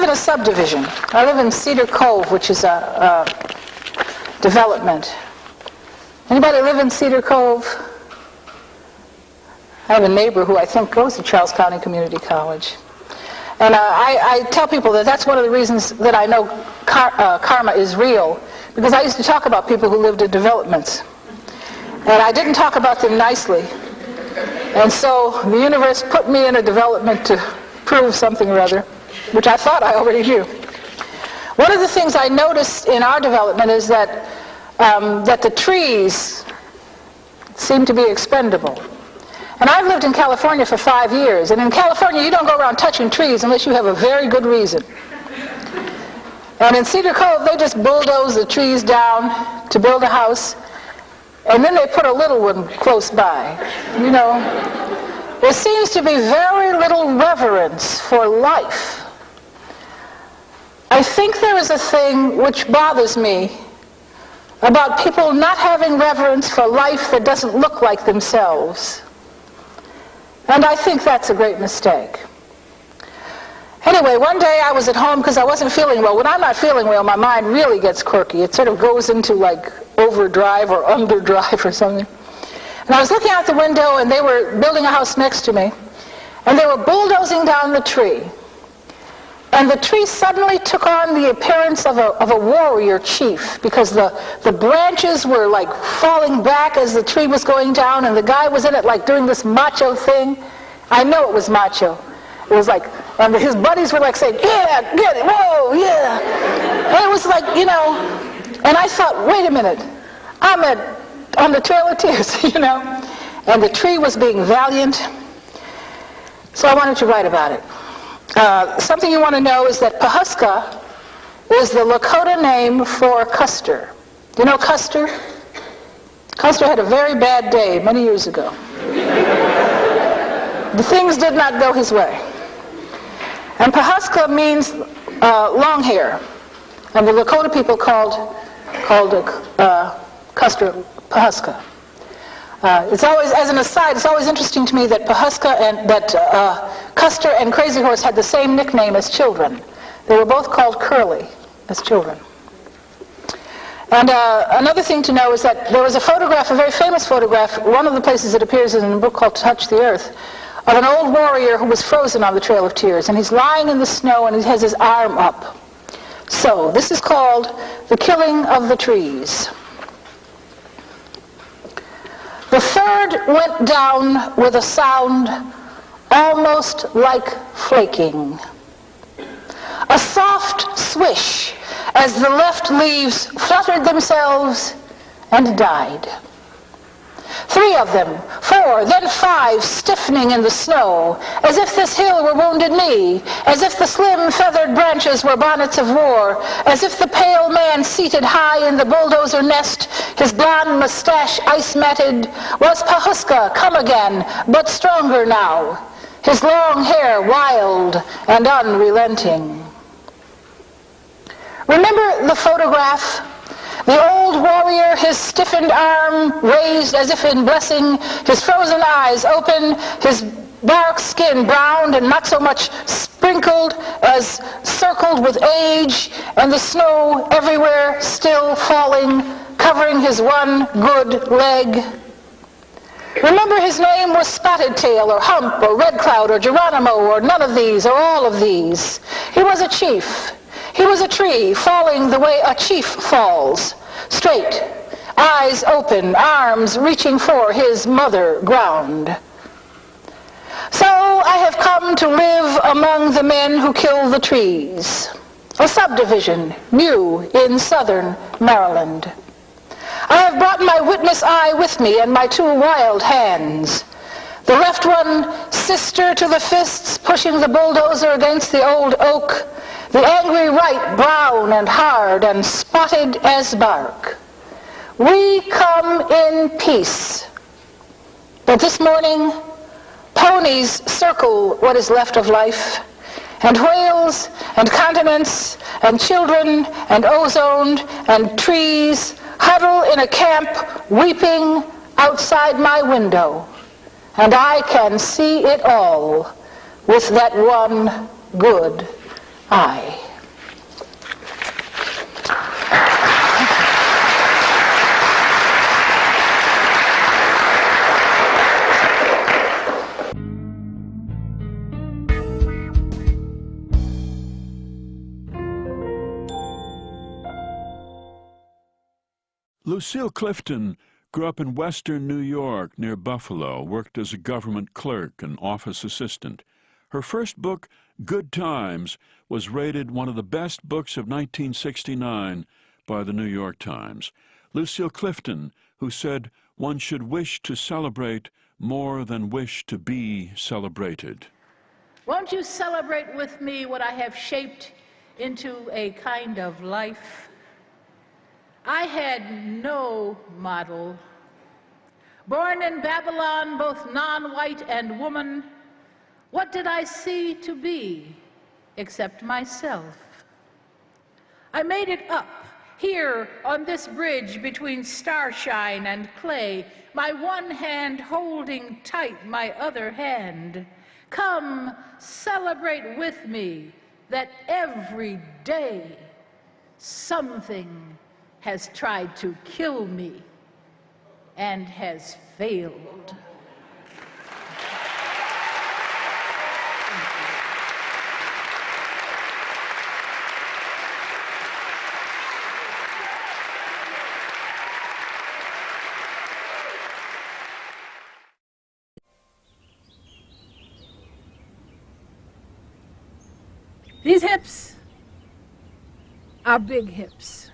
in a subdivision. I live in Cedar Cove, which is a development. Anybody live in Cedar Cove? I have a neighbor who I think goes to Charles County Community College. And I tell people that that's one of the reasons that I know karma is real, because I used to talk about people who lived in developments. And I didn't talk about them nicely. And so the universe put me in a development to prove something or other, which I thought I already knew. One of the things I noticed in our development is that the trees seem to be expendable. And I've lived in California for 5 years, and in California you don't go around touching trees unless you have a very good reason. And in Cedar Cove they just bulldoze the trees down to build a house, and then they put a little one close by. You know, there seems to be very little reverence for life. I think there is a thing which bothers me about people not having reverence for life that doesn't look like themselves. And I think that's a great mistake. Anyway, one day I was at home because I wasn't feeling well. When I'm not feeling well, my mind really gets quirky. It sort of goes into like overdrive or underdrive or something. And I was looking out the window, and they were building a house next to me, and they were bulldozing down the tree. And the tree suddenly took on the appearance of a warrior chief, because the branches were like falling back as the tree was going down, and the guy was in it like doing this macho thing. I know it was macho. It was like, and his buddies were like saying, yeah, get it, whoa, yeah. And it was like, you know, and I thought, wait a minute, I'm on the Trail of Tears, you know. And the tree was being valiant. So I wanted to write about it. Something you want to know is that Pahuska is the Lakota name for Custer. Do you know Custer? Custer had a very bad day many years ago. The things did not go his way. And Pahuska means long hair. And the Lakota people called Custer Pahuska. It's always, as an aside, it's always interesting to me that Pahuska and Custer and Crazy Horse had the same nickname as children. They were both called Curly as children. And another thing to know is that there was a photograph, a very famous photograph, one of the places it appears in a book called Touch the Earth, of an old warrior who was frozen on the Trail of Tears, and he's lying in the snow and he has his arm up. So this is called the killing of the trees. The third went down with a sound almost like flaking. A soft swish as the left leaves fluttered themselves and died. 3 of them, 4, then 5 stiffening in the snow, as if this hill were wounded knee, as if the slim feathered branches were bonnets of war, as if the pale man seated high in the bulldozer nest, his blonde mustache ice-matted, was Pahuska come again, but stronger now, his long hair wild and unrelenting. Remember the photograph? The old warrior, his stiffened arm raised as if in blessing, his frozen eyes open, his dark skin browned and not so much sprinkled as circled with age, and the snow everywhere still falling, covering his one good leg. Remember, his name was Spotted Tail or Hump or Red Cloud or Geronimo or none of these or all of these. He was a chief. He was a tree falling the way a chief falls, straight, eyes open, arms reaching for his mother ground. So I have come to live among the men who kill the trees, a subdivision new in southern Maryland. I have brought my witness eye with me and my 2 wild hands. The left one, sister to the fists pushing the bulldozer against the old oak, the angry right brown and hard and spotted as bark. We come in peace. But this morning, ponies circle what is left of life, and whales and continents and children and ozoned and trees huddle in a camp weeping outside my window. And I can see it all with that one good I. Lucille Clifton grew up in western New York near Buffalo, worked as a government clerk and office assistant. Her first book, Good Times, was rated one of the best books of 1969 by the New York Times. Lucille Clifton, who said one should wish to celebrate more than wish to be celebrated. Won't you celebrate with me what I have shaped into a kind of life? I had no model. Born in Babylon, both non-white and woman, what did I see to be except myself? I made it up here on this bridge between starshine and clay, my one hand holding tight my other hand. Come, celebrate with me that every day something has tried to kill me and has failed. These hips are big hips.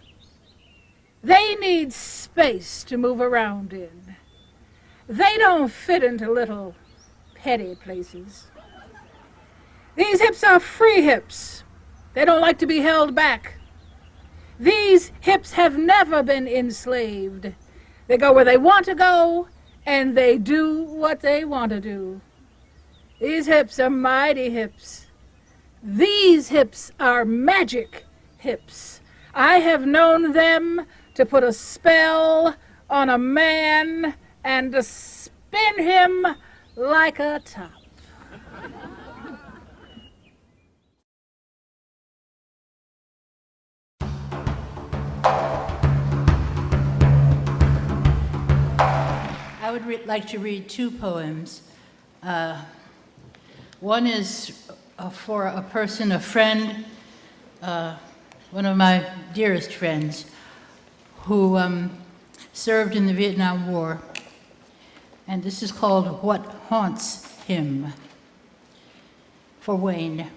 They need space to move around in. They don't fit into little petty places. These hips are free hips. They don't like to be held back. These hips have never been enslaved. They go where they want to go, and they do what they want to do. These hips are mighty hips. These hips are magic hips. I have known them to put a spell on a man and to spin him like a top. I would like to read two poems. One is for a person, a friend, one of my dearest friends, who served in the Vietnam War. And this is called What Haunts Him, for Wayne.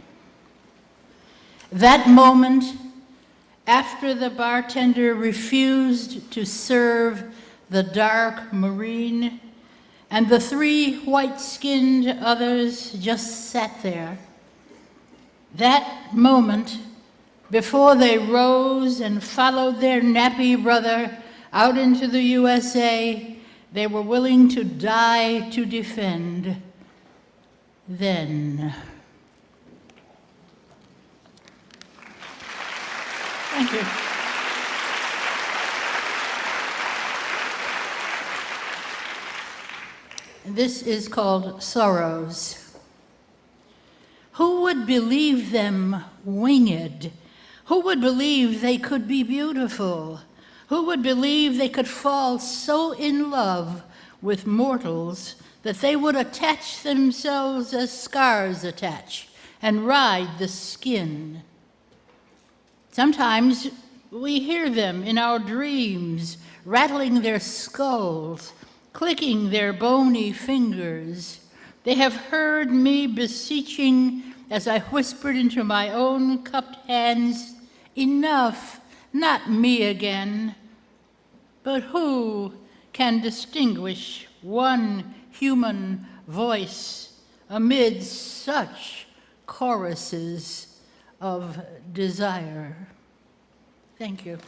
That moment after the bartender refused to serve the dark Marine and the three white-skinned others just sat there. That moment before they rose and followed their nappy brother out into the USA, they were willing to die to defend. Then. Thank you. This is called Sorrows. Who would believe them winged? Who would believe they could be beautiful? Who would believe they could fall so in love with mortals that they would attach themselves as scars attach and ride the skin? Sometimes we hear them in our dreams, rattling their skulls, clicking their bony fingers. They have heard me beseeching as I whispered into my own cupped hands, enough, not me again. But who can distinguish one human voice amid such choruses of desire? Thank you.